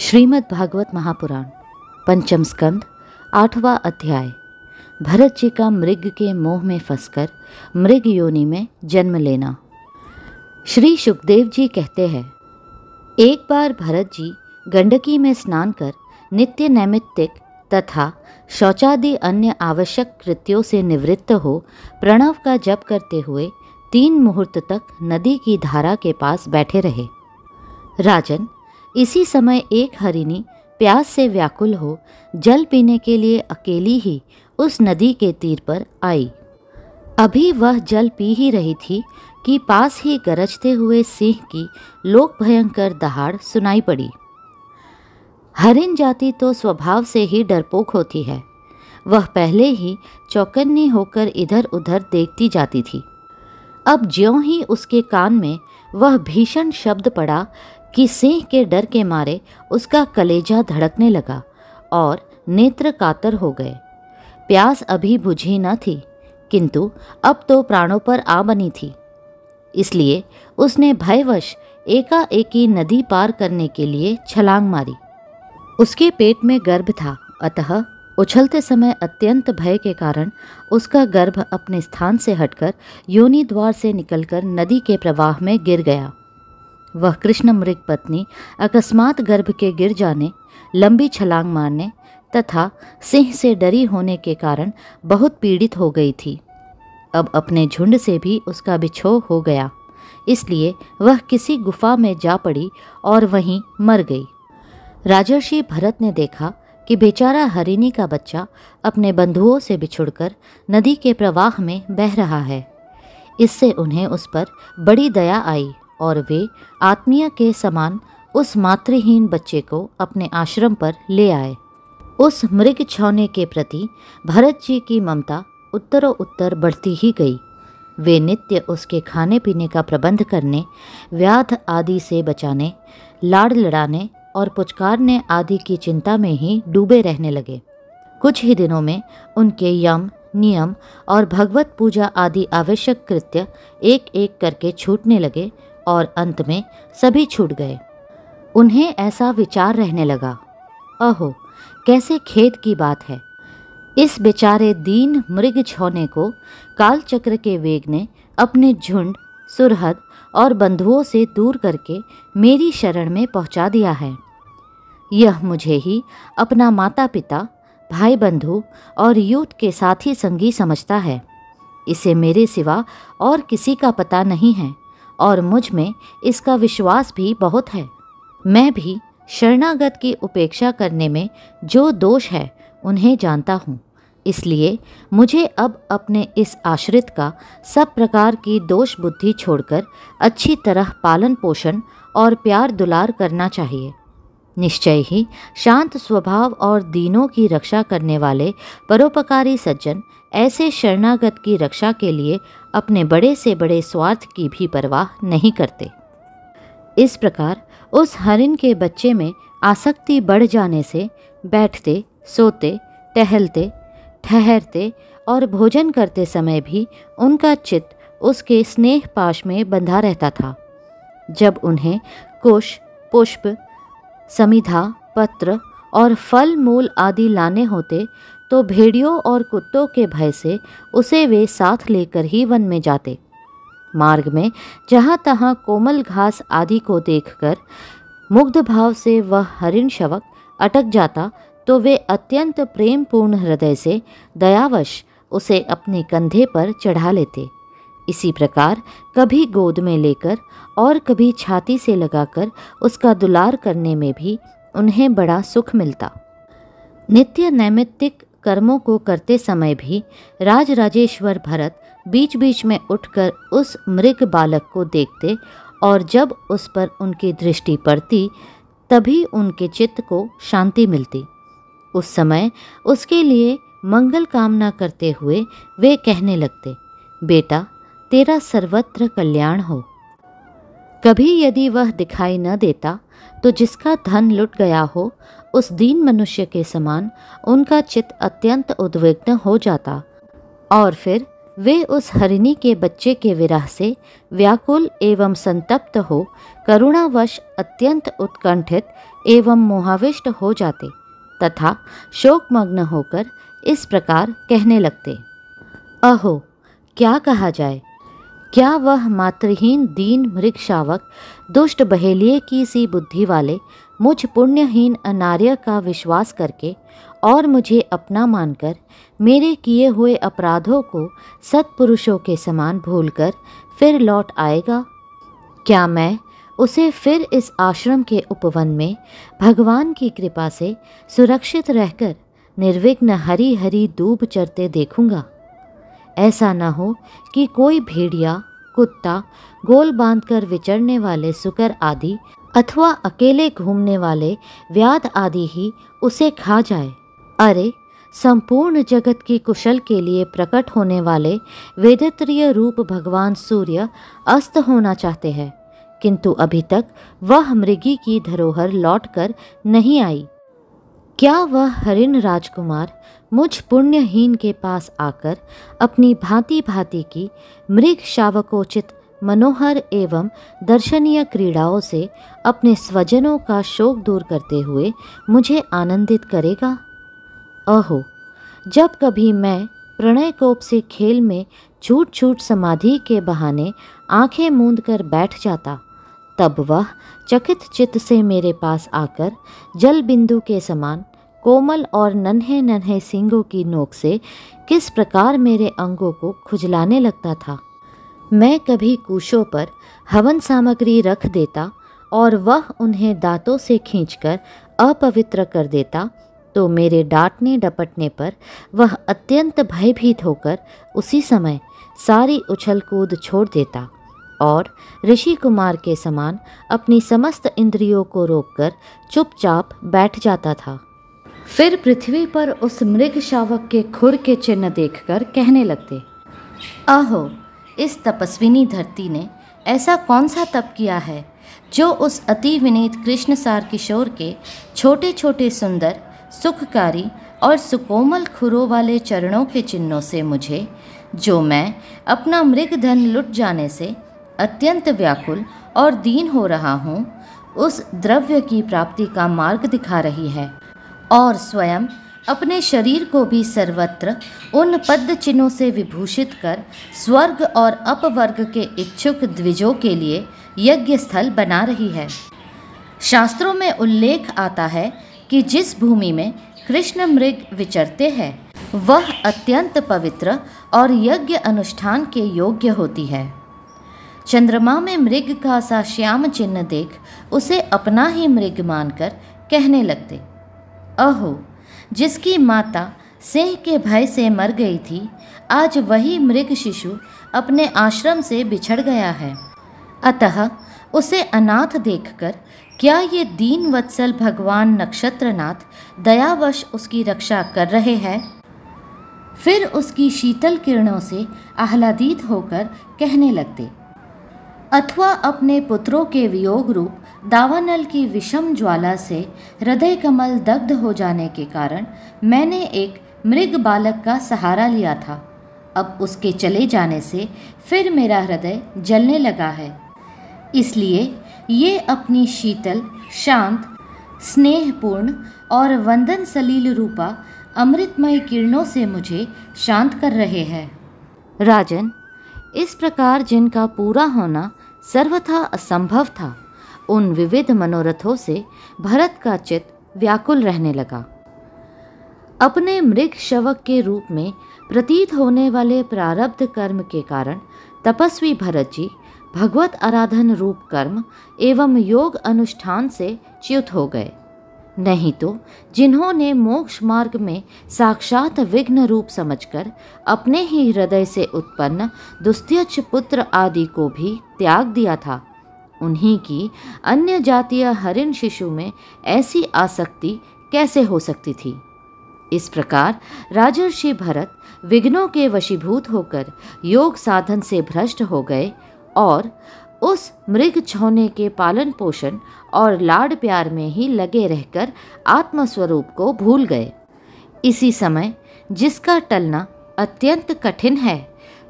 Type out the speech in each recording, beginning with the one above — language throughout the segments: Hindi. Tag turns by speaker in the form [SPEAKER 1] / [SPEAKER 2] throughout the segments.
[SPEAKER 1] श्रीमद् भागवत महापुराण पंचम स्कंद 8वां अध्याय। भरत जी का मृग के मोह में फंसकर मृग योनि में जन्म लेना। श्री सुखदेव जी कहते हैं, एक बार भरत जी गंडकी में स्नान कर नित्य नैमित्तिक तथा शौचादि अन्य आवश्यक कृत्यों से निवृत्त हो प्रणव का जप करते हुए 3 मुहूर्त तक नदी की धारा के पास बैठे रहे। राजन, इसी समय एक हरिणी प्यास से व्याकुल हो जल पीने के लिए अकेली ही उस नदी के तीर पर आई। अभी वह जल पी ही रही थी कि पास ही गरजते हुए सिंह की लोक भयंकर दहाड़ सुनाई पड़ी। हरिण जाति तो स्वभाव से ही डरपोक होती है। वह पहले ही चौकन्नी होकर इधर उधर देखती जाती थी। अब ज्यों ही उसके कान में वह भीषण शब्द पड़ा कि सिंह के डर के मारे उसका कलेजा धड़कने लगा और नेत्र कातर हो गए। प्यास अभी बुझी न थी, किंतु अब तो प्राणों पर आ बनी थी। इसलिए उसने भयवश एकाएकी नदी पार करने के लिए छलांग मारी। उसके पेट में गर्भ था, अतः उछलते समय अत्यंत भय के कारण उसका गर्भ अपने स्थान से हटकर योनि द्वार से निकलकर नदी के प्रवाह में गिर गया। वह कृष्ण मृग पत्नी अकस्मात गर्भ के गिर जाने, लंबी छलांग मारने तथा सिंह से डरी होने के कारण बहुत पीड़ित हो गई थी। अब अपने झुंड से भी उसका बिछोह हो गया, इसलिए वह किसी गुफा में जा पड़ी और वहीं मर गई। राजर्षि भरत ने देखा कि बेचारा हरिणी का बच्चा अपने बंधुओं से बिछुड़कर नदी के प्रवाह में बह रहा है। इससे उन्हें उस पर बड़ी दया आई और वे आत्मीय के समान उस मातृहीन बच्चे को अपने आश्रम पर ले आए। उस मृग छौने के प्रति भरत जी की ममता उत्तरोत्तर बढ़ती ही गई। वे नित्य उसके खाने पीने का प्रबंध करने, व्याध आदि से बचाने, लाड़ लड़ाने और पुचकारने आदि की चिंता में ही डूबे रहने लगे। कुछ ही दिनों में उनके यम, नियम और भगवत पूजा आदि आवश्यक कृत्य एक एक करके छूटने लगे और अंत में सभी छूट गए। उन्हें ऐसा विचार रहने लगा, अहो कैसे खेद की बात है, इस बेचारे दीन मृग छौने को कालचक्र के वेग ने अपने झुंड, सुरहद और बंधुओं से दूर करके मेरी शरण में पहुंचा दिया है। यह मुझे ही अपना माता पिता, भाई बंधु और यूथ के साथी संगी समझता है। इसे मेरे सिवा और किसी का पता नहीं है और मुझ में इसका विश्वास भी बहुत है। मैं भी शरणागत की उपेक्षा करने में जो दोष है उन्हें जानता हूँ, इसलिए मुझे अब अपने इस आश्रित का सब प्रकार की दोष बुद्धि छोड़कर अच्छी तरह पालन पोषण और प्यार दुलार करना चाहिए। निश्चय ही शांत स्वभाव और दीनों की रक्षा करने वाले परोपकारी सज्जन ऐसे शरणागत की रक्षा के लिए अपने बड़े से बड़े स्वार्थ की भी परवाह नहीं करते। इस प्रकार उस हरिण के बच्चे में आसक्ति बढ़ जाने से बैठते, सोते, टहलते, ठहरते और भोजन करते समय भी उनका चित्त उसके स्नेह पाश में बंधा रहता था। जब उन्हें कुश, पुष्प, समिधा, पत्र और फल मूल आदि लाने होते तो भेड़ियों और कुत्तों के भय से उसे वे साथ लेकर ही वन में जाते। मार्ग में जहाँ तहाँ कोमल घास आदि को देखकर मुग्ध भाव से वह हरिण शवक अटक जाता तो वे अत्यंत प्रेमपूर्ण हृदय से दयावश उसे अपने कंधे पर चढ़ा लेते। इसी प्रकार कभी गोद में लेकर और कभी छाती से लगाकर उसका दुलार करने में भी उन्हें बड़ा सुख मिलता। नित्य नैमित्तिक कर्मों को करते समय भी राजराजेश्वर भरत बीच बीच में उठकर उस मृग बालक को देखते और जब उस पर उनकी दृष्टि पड़ती तभी उनके चित्त को शांति मिलती। उस समय उसके लिए मंगल कामना करते हुए वे कहने लगते, बेटा तेरा सर्वत्र कल्याण हो। कभी यदि वह दिखाई न देता तो जिसका धन लुट गया हो उस दीन मनुष्य के समान उनका चित्त अत्यंत उद्विग्न हो जाता और फिर वे उस हरिणी के बच्चे के विरह से व्याकुल एवं संतप्त हो करुणावश अत्यंत उत्कंठित एवं मोहाविष्ट हो जाते तथा शोकमग्न होकर इस प्रकार कहने लगते। अहो, क्या कहा जाए, क्या वह मातृहीन दीन मृग शावक दुष्ट बहेलिये की सी बुद्धि वाले मुझ पुण्यहीन अनार्य का विश्वास करके और मुझे अपना मानकर मेरे किए हुए अपराधों को सत्पुरुषों के समान भूलकर फिर लौट आएगा? क्या मैं उसे फिर इस आश्रम के उपवन में भगवान की कृपा से सुरक्षित रहकर निर्विघ्न हरी हरी दूब चरते देखूंगा? ऐसा न हो कि कोई भेड़िया, कुत्ता, गोल बांधकर विचरने वाले सुकर आदि अथवा अकेले घूमने वाले व्याध आदि ही उसे खा जाए। अरे, संपूर्ण जगत की कुशल के लिए प्रकट होने वाले वेदत्रीय रूप भगवान सूर्य अस्त होना चाहते हैं, किंतु अभी तक वह मृगी की धरोहर लौटकर नहीं आई। क्या वह हरिण राजकुमार मुझ पुण्यहीन के पास आकर अपनी भांति भांति की मृग शावकोचित मनोहर एवं दर्शनीय क्रीड़ाओं से अपने स्वजनों का शोक दूर करते हुए मुझे आनंदित करेगा? अहो, जब कभी मैं प्रणय कोप से खेल में छूट छूट समाधि के बहाने आंखें मूंद कर बैठ जाता, तब वह चकित चित्त से मेरे पास आकर जल बिंदु के समान कोमल और नन्हे नन्हे सींगों की नोक से किस प्रकार मेरे अंगों को खुजलाने लगता था। मैं कभी कुशों पर हवन सामग्री रख देता और वह उन्हें दांतों से खींचकर अपवित्र कर देता, तो मेरे डांटने डपटने पर वह अत्यंत भयभीत होकर उसी समय सारी उछल कूद छोड़ देता और ऋषि कुमार के समान अपनी समस्त इंद्रियों को रोककर चुपचाप बैठ जाता था। फिर पृथ्वी पर उस मृग शावक के खुर के चिन्ह देखकर कहने लगते, आहो, इस तपस्विनी धरती ने ऐसा कौन सा तप किया है जो उस अति विनीत कृष्ण सार किशोर के छोटे छोटे सुंदर सुखकारी और सुकोमल खुरों वाले चरणों के चिन्हों से मुझे, जो मैं अपना मृग धन लुट जाने से अत्यंत व्याकुल और दीन हो रहा हूँ, उस द्रव्य की प्राप्ति का मार्ग दिखा रही है और स्वयं अपने शरीर को भी सर्वत्र उन पद्म चिन्हों से विभूषित कर स्वर्ग और अपवर्ग के इच्छुक द्विजों के लिए यज्ञ स्थल बना रही है। शास्त्रों में उल्लेख आता है कि जिस भूमि में कृष्ण मृग विचरते हैं वह अत्यंत पवित्र और यज्ञ अनुष्ठान के योग्य होती है। चंद्रमा में मृग का सा श्याम चिन्ह देख उसे अपना ही मृग मानकर कहने लगते, अहो, जिसकी माता सिंह के भय से मर गई थी, आज वही मृग शिशु अपने आश्रम से बिछड़ गया है। अतः उसे अनाथ देखकर क्या ये दीन वत्सल भगवान नक्षत्रनाथ दयावश उसकी रक्षा कर रहे हैं? फिर उसकी शीतल किरणों से आह्लादित होकर कहने लगते, अथवा अपने पुत्रों के वियोग रूप दावानल की विषम ज्वाला से हृदय कमल दग्ध हो जाने के कारण मैंने एक मृग बालक का सहारा लिया था। अब उसके चले जाने से फिर मेरा हृदय जलने लगा है। इसलिए ये अपनी शीतल, शांत, स्नेहपूर्ण और वंदन सलील रूपा अमृतमय किरणों से मुझे शांत कर रहे हैं। राजन, इस प्रकार जिनका पूरा होना सर्वथा असंभव था, उन विविध मनोरथों से भरत का चित्त व्याकुल रहने लगा। अपने मृग शवक के रूप में प्रतीत होने वाले प्रारब्ध कर्म के कारण तपस्वी भरत जी भगवत आराधन रूप कर्म एवं योग अनुष्ठान से च्युत हो गए। नहीं तो जिन्होंने मोक्ष मार्ग में साक्षात विघ्न रूप समझकर अपने ही हृदय से उत्पन्न दुस्त्यज पुत्र आदि को भी त्याग दिया था, उन्हीं की अन्य जातीय हरिण शिशु में ऐसी आसक्ति कैसे हो सकती थी? इस प्रकार राजर्षि भरत विघ्नों के वशीभूत होकर योग साधन से भ्रष्ट हो गए और उस मृग छौने के पालन पोषण और लाड प्यार में ही लगे रहकर आत्मस्वरूप को भूल गए। इसी समय जिसका टलना अत्यंत कठिन है,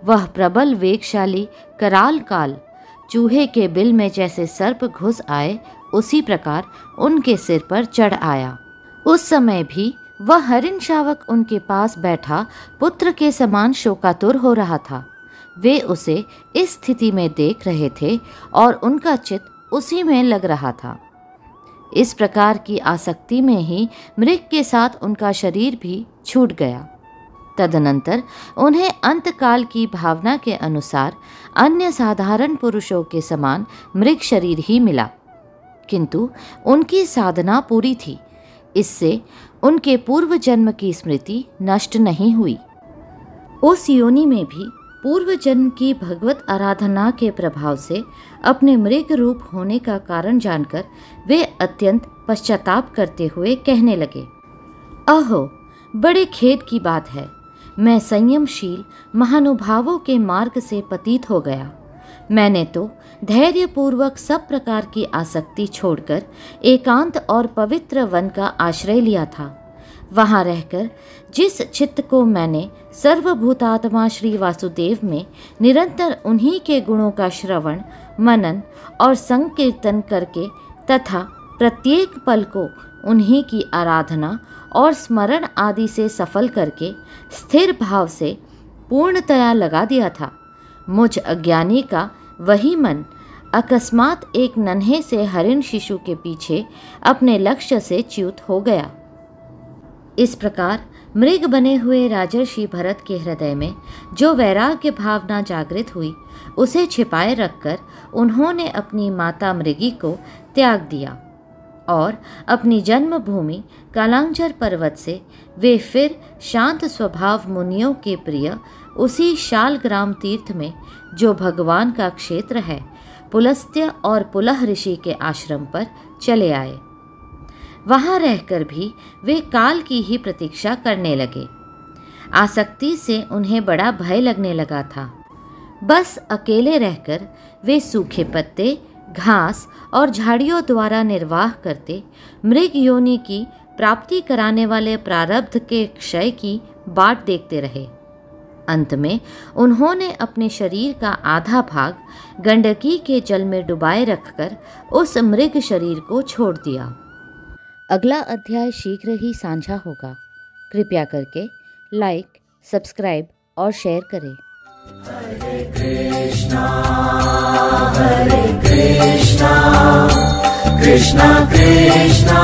[SPEAKER 1] वह प्रबल वेगशाली कराल काल चूहे के बिल में जैसे सर्प घुस आए, उसी प्रकार उनके सिर पर चढ़ आया। उस समय भी वह हरिण शावक उनके पास बैठा पुत्र के समान शोकातुर हो रहा था। वे उसे इस स्थिति में देख रहे थे और उनका चित्त उसी में लग रहा था। इस प्रकार की आसक्ति में ही मृग के साथ उनका शरीर भी छूट गया। तदनंतर उन्हें अंतकाल की भावना के अनुसार अन्य साधारण पुरुषों के समान मृग शरीर ही मिला, किंतु उनकी साधना पूरी थी। इससे उनके पूर्व जन्म की स्मृति नष्ट नहीं हुई। उस योनि में भी पूर्व जन्म की भगवत आराधना के प्रभाव से अपने मृग रूप होने का कारण जानकर वे अत्यंत पश्चाताप करते हुए कहने लगे, अहो, बड़े खेद की बात है, मैं संयमशील महानुभावों के मार्ग से पतित हो गया। मैंने तो धैर्यपूर्वक सब प्रकार की आसक्ति छोड़कर एकांत और पवित्र वन का आश्रय लिया था। वहाँ रहकर जिस चित्त को मैंने सर्वभूतात्मा श्री वासुदेव में निरंतर उन्हीं के गुणों का श्रवण, मनन और संकीर्तन करके तथा प्रत्येक पल को उन्हीं की आराधना और स्मरण आदि से सफल करके स्थिर भाव से पूर्णतया लगा दिया था, मुझ अज्ञानी का वही मन अकस्मात एक नन्हे से हरिण शिशु के पीछे अपने लक्ष्य से च्युत हो गया। इस प्रकार मृग बने हुए राजर्षि भरत के हृदय में जो वैराग्य भावना जागृत हुई, उसे छिपाए रखकर उन्होंने अपनी माता मृगी को त्याग दिया और अपनी जन्मभूमि कालांजर पर्वत से वे फिर शांत स्वभाव मुनियों के प्रिय उसी शालग्राम तीर्थ में, जो भगवान का क्षेत्र है, पुलस्त्य और पुलह ऋषि के आश्रम पर चले आए। वहां रहकर भी वे काल की ही प्रतीक्षा करने लगे। आसक्ति से उन्हें बड़ा भय लगने लगा था। बस अकेले रहकर वे सूखे पत्ते, घास और झाड़ियों द्वारा निर्वाह करते मृग योनि की प्राप्ति कराने वाले प्रारब्ध के क्षय की बाट देखते रहे। अंत में उन्होंने अपने शरीर का आधा भाग गंडकी के जल में डुबाए रखकर उस मृग शरीर को छोड़ दिया। अगला अध्याय शीघ्र ही साझा होगा। कृपया करके लाइक, सब्सक्राइब और शेयर करें। हरे कृष्णा कृष्णा कृष्णा